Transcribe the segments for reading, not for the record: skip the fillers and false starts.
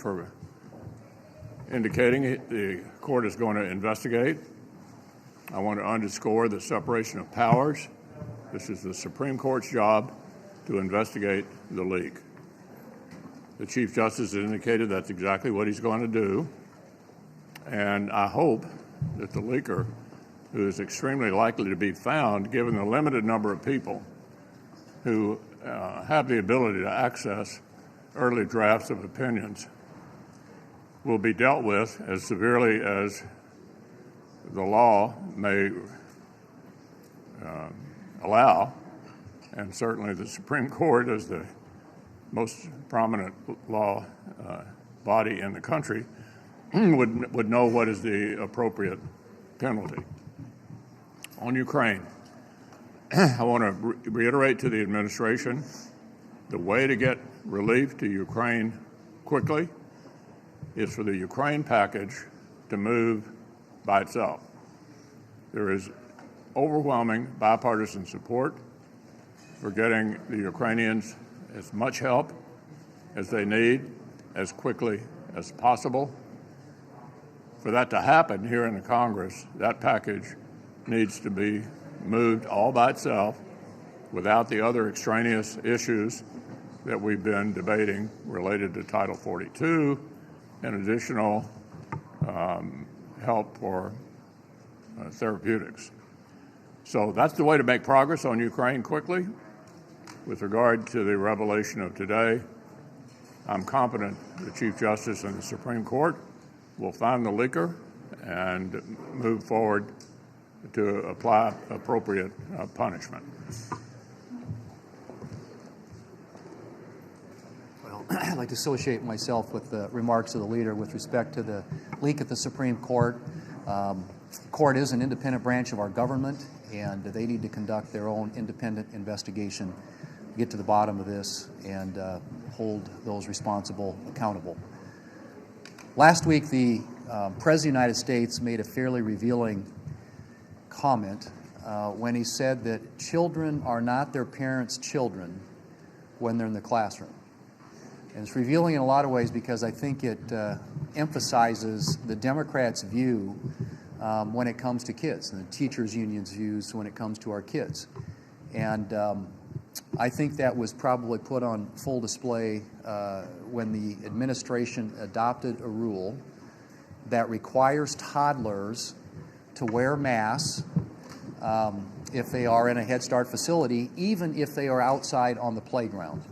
for indicating the court is going to investigate. I want to underscore the separation of powers. This is the Supreme Court's job to investigate the leak. The Chief Justice has indicated that's exactly what he's going to do. And I hope that the leaker, who is extremely likely to be found given the limited number of people who have the ability to access early drafts of opinions, will be dealt with as severely as the law may allow, and certainly the Supreme Court, as the most prominent law body in the country, would know what is the appropriate penalty. On Ukraine, I want to reiterate to the administration the way to get relief to Ukraine quickly is for the Ukraine package to move by itself. There is overwhelming bipartisan support for getting the Ukrainians as much help as they need as quickly as possible. For that to happen here in the Congress, that package needs to be moved all by itself without the other extraneous issues that we've been debating related to Title 42 and additional help for therapeutics. So that's the way to make progress on Ukraine quickly. With regard to the revelation of today, I'm confident the Chief Justice and the Supreme Court will find the leaker and move forward to apply appropriate punishment. Well, I'd like to associate myself with the remarks of the leader with respect to the leak at the Supreme Court. The court is an independent branch of our government, and they need to conduct their own independent investigation, get to the bottom of this, and hold those responsible accountable. Last week, the President of the United States made a fairly revealing comment when he said that children are not their parents' children when they're in the classroom. And it's revealing in a lot of ways because I think it emphasizes the Democrats' view when it comes to kids, and the teachers' union's views when it comes to our kids. And I think that was probably put on full display when the administration adopted a rule that requires toddlers to wear masks if they are in a Head Start facility, even if they are outside on the playground.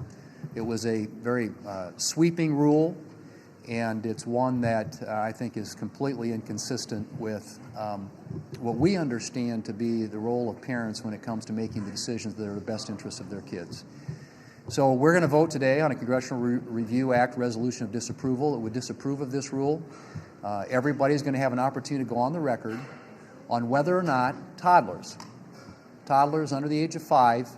It was a very sweeping rule, and it's one that I think is completely inconsistent with what we understand to be the role of parents when it comes to making the decisions that are the best interests of their kids. So we're going to vote today on a Congressional Review Act resolution of disapproval that would disapprove of this rule. Everybody's going to have an opportunity to go on the record on whether or not toddlers under the age of 5,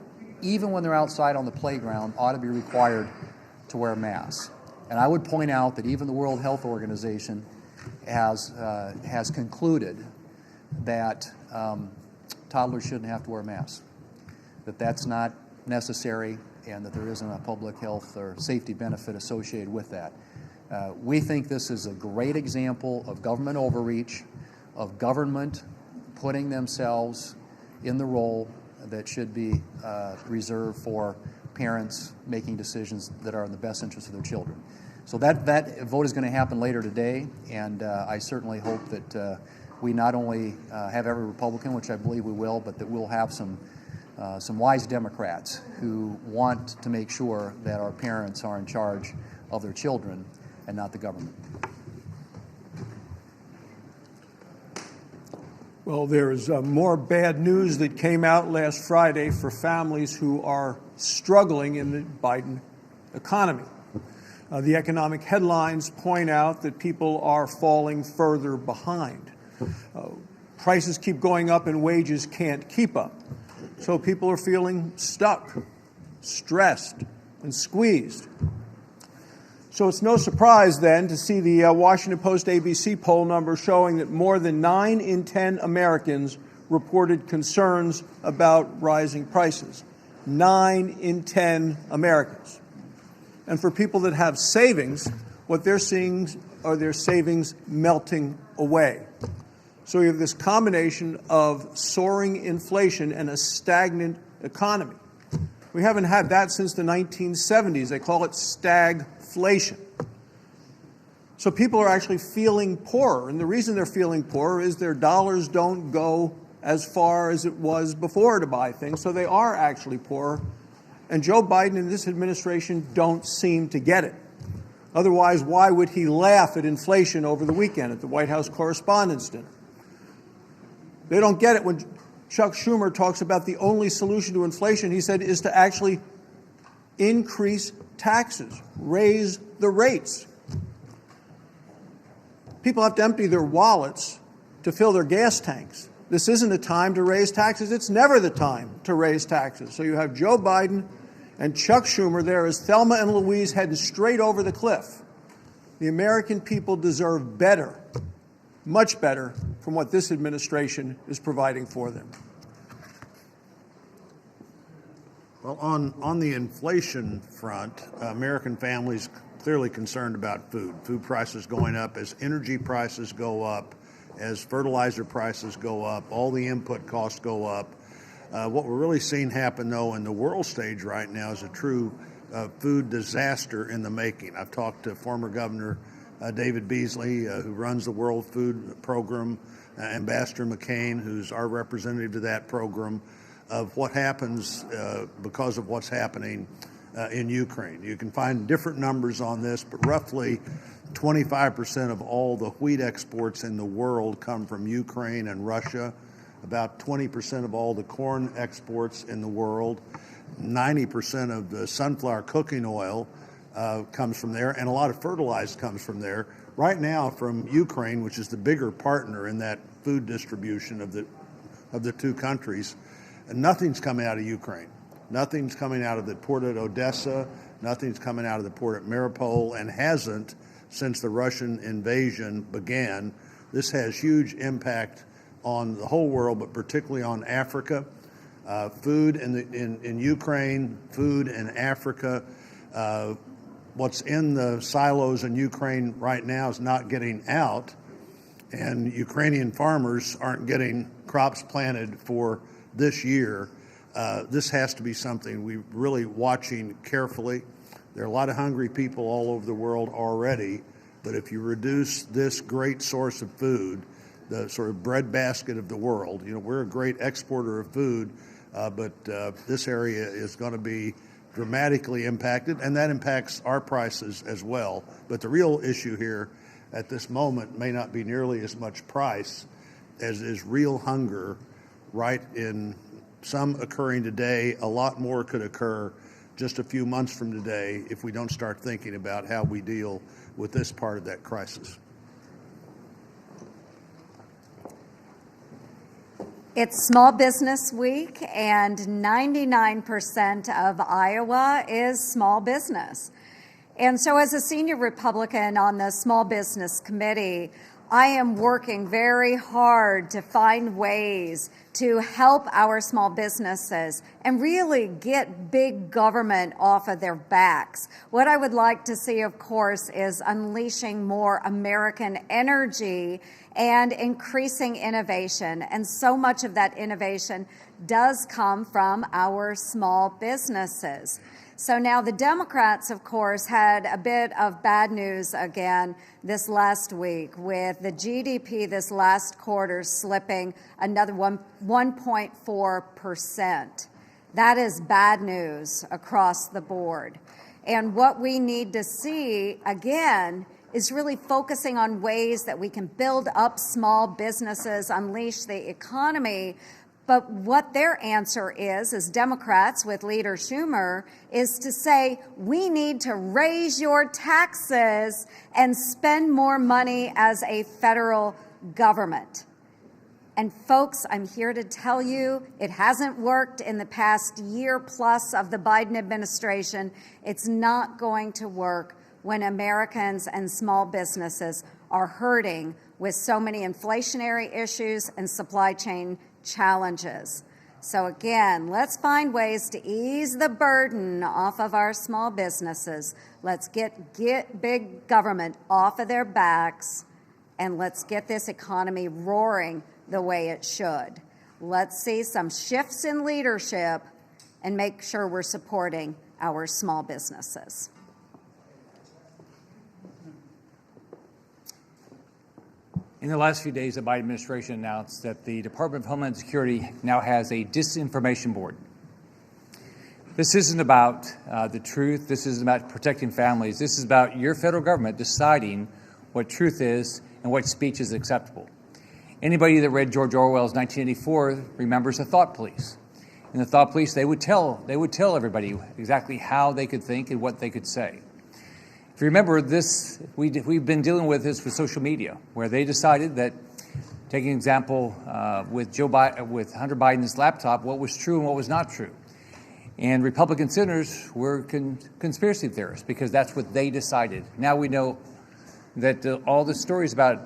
even when they're outside on the playground, ought to be required to wear masks. And I would point out that even the World Health Organization has concluded that toddlers shouldn't have to wear masks, that that's not necessary, and that there isn't a public health or safety benefit associated with that. We think this is a great example of government overreach, of government putting themselves in the role that should be reserved for parents making decisions that are in the best interest of their children. So that vote is going to happen later today, and I certainly hope that we not only have every Republican, which I believe we will, but that we'll have some wise Democrats who want to make sure that our parents are in charge of their children and not the government. Well, there's more bad news that came out last Friday for families who are struggling in the Biden economy. The economic headlines point out that people are falling further behind. Prices keep going up and wages can't keep up. So people are feeling stuck, stressed, and squeezed. So it's no surprise then to see the Washington Post ABC poll number showing that more than 9 in 10 Americans reported concerns about rising prices. 9 in 10 Americans. And for people that have savings, what they're seeing are their savings melting away. So you have this combination of soaring inflation and a stagnant economy. We haven't had that since the 1970s. They call it stagflation. So people are actually feeling poorer, and the reason they're feeling poorer is their dollars don't go as far as it was before to buy things, so they are actually poorer. And Joe Biden and this administration don't seem to get it. Otherwise, why would he laugh at inflation over the weekend at the White House Correspondents' Dinner? They don't get it when Chuck Schumer talks about the only solution to inflation, he said, is to actually increase taxes, raise the rates. People have to empty their wallets to fill their gas tanks. This isn't a time to raise taxes. It's never the time to raise taxes. So you have Joe Biden and Chuck Schumer there as Thelma and Louise heading straight over the cliff. The American people deserve better, much better, from what this administration is providing for them. Well, on the inflation front, American families clearly concerned about food. Food prices going up as energy prices go up, as fertilizer prices go up, all the input costs go up. What we're really seeing happen, though, in the world stage right now is a true food disaster in the making. I've talked to former Governor David Beasley, who runs the World Food Program, Ambassador McCain, who's our representative to that program, of what happens because of what's happening in Ukraine. You can find different numbers on this, but roughly 25% of all the wheat exports in the world come from Ukraine and Russia. About 20% of all the corn exports in the world. 90% of the sunflower cooking oil comes from there, and a lot of fertilizer comes from there. Right now, from Ukraine, which is the bigger partner in that food distribution of the two countries, nothing's coming out of Ukraine. Nothing's coming out of the port at Odessa. Nothing's coming out of the port at Mariupol, and hasn't since the Russian invasion began. This has huge impact on the whole world, but particularly on Africa. Food in Ukraine, food in Africa. What's in the silos in Ukraine right now is not getting out, and Ukrainian farmers aren't getting crops planted for this year. This has to be something we're really watching carefully. There are a lot of hungry people all over the world already, but if you reduce this great source of food, the sort of breadbasket of the world, we're a great exporter of food, but this area is going to be dramatically impacted, and that impacts our prices as well. But the real issue here at this moment may not be nearly as much price as is real hunger, right? In some occurring today, a lot more could occur just a few months from today if we don't start thinking about how we deal with this part of that crisis. It's Small Business Week, and 99% of Iowa is small business. And so as a senior Republican on the Small Business Committee, I am working very hard to find ways to help our small businesses and really get big government off of their backs. What I would like to see, of course, is unleashing more American energy and increasing innovation. And so much of that innovation does come from our small businesses. So now the Democrats, of course, had a bit of bad news again this last week, with the GDP this last quarter slipping another 1.4%. That is bad news across the board. And what we need to see, again, is really focusing on ways that we can build up small businesses, unleash the economy. But what their answer is, as Democrats with Leader Schumer, is to say, we need to raise your taxes and spend more money as a federal government. And folks, I'm here to tell you, it hasn't worked in the past year plus of the Biden administration. It's not going to work when Americans and small businesses are hurting with so many inflationary issues and supply chain challenges. So again, let's find ways to ease the burden off of our small businesses. Let's get big government off of their backs, and let's get this economy roaring the way it should. Let's see some shifts in leadership and make sure we're supporting our small businesses. In the last few days, the Biden administration announced that the Department of Homeland Security now has a Disinformation Board. This isn't about the truth. This isn't about protecting families. This is about your federal government deciding what truth is and what speech is acceptable. Anybody that read George Orwell's 1984 remembers the thought police. In the thought police, they would tell everybody exactly how they could think and what they could say. If you remember this, we've been dealing with this with social media, where they decided that, taking an example with Hunter Biden's laptop, what was true and what was not true. And Republican senators were conspiracy theorists because that's what they decided. Now we know that all the stories about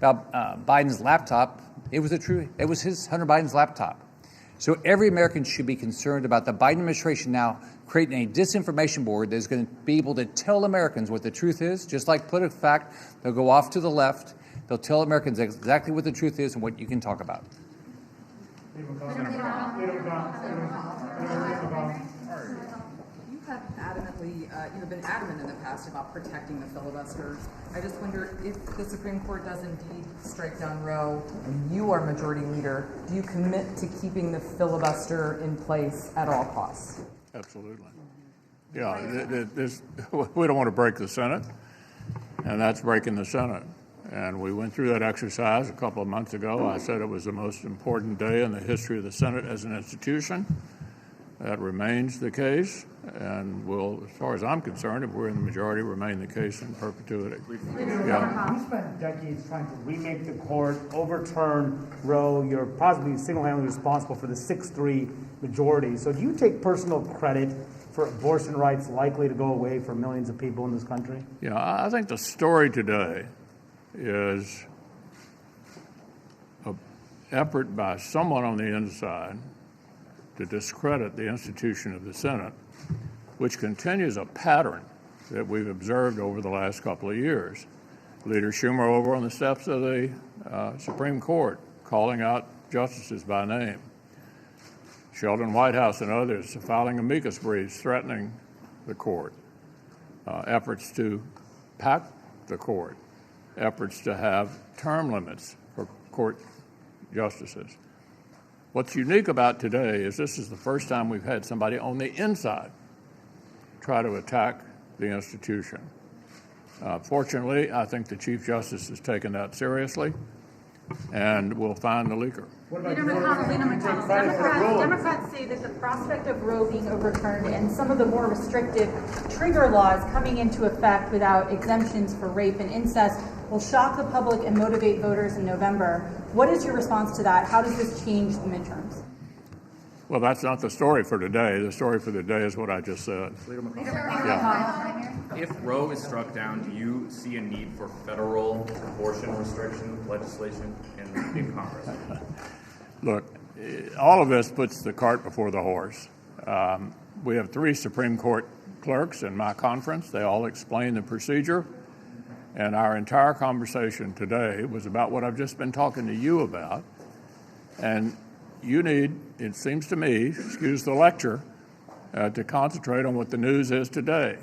Biden's laptop, it was Hunter Biden's laptop. So every American should be concerned about the Biden administration now creating a disinformation board that is going to be able to tell Americans what the truth is. Just like PolitiFact, they'll go off to the left. They'll tell Americans exactly what the truth is and what you can talk about. You've been adamant in the past about protecting the filibuster. I just wonder if the Supreme Court does indeed strike down Roe and you are majority leader, do you commit to keeping the filibuster in place at all costs? Absolutely. Yeah, we don't want to break the Senate, and that's breaking the Senate. And we went through that exercise a couple of months ago. I said it was the most important day in the history of the Senate as an institution. That remains the case, and will, as far as I'm concerned, if we're in the majority, remain the case in perpetuity. Yeah. You spent decades trying to remake the court, overturn Roe. You're possibly single-handedly responsible for the 6-3 majority. So do you take personal credit for abortion rights likely to go away for millions of people in this country? Yeah, I think the story today is an effort by someone on the inside to discredit the institution of the Senate, which continues a pattern that we've observed over the last couple of years. Leader Schumer over on the steps of the Supreme Court calling out justices by name. Sheldon Whitehouse and others filing amicus briefs threatening the court. Efforts to pack the court. Efforts to have term limits for court justices. What's unique about today is this is the first time we've had somebody on the inside try to attack the institution. Fortunately, I think the Chief Justice has taken that seriously, and will find the leaker. Leader McConnell, Democrats say that the prospect of Roe being overturned and some of the more restrictive trigger laws coming into effect without exemptions for rape and incest will shock the public and motivate voters in November. What is your response to that? How does this change the midterms? Well, that's not the story for today. The story for the day is what I just said. Leader McConnell. Yeah. If Roe is struck down, do you see a need for federal abortion restriction legislation in Congress? Look, all of this puts the cart before the horse. We have 3 Supreme Court clerks in my conference. They all explain the procedure. And our entire conversation today was about what I've just been talking to you about. And you need, it seems to me, excuse the lecture, to concentrate on what the news is today.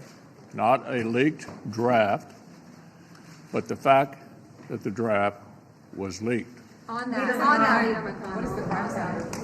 Not a leaked draft, but the fact that the draft was leaked. On that, what is the crime standard?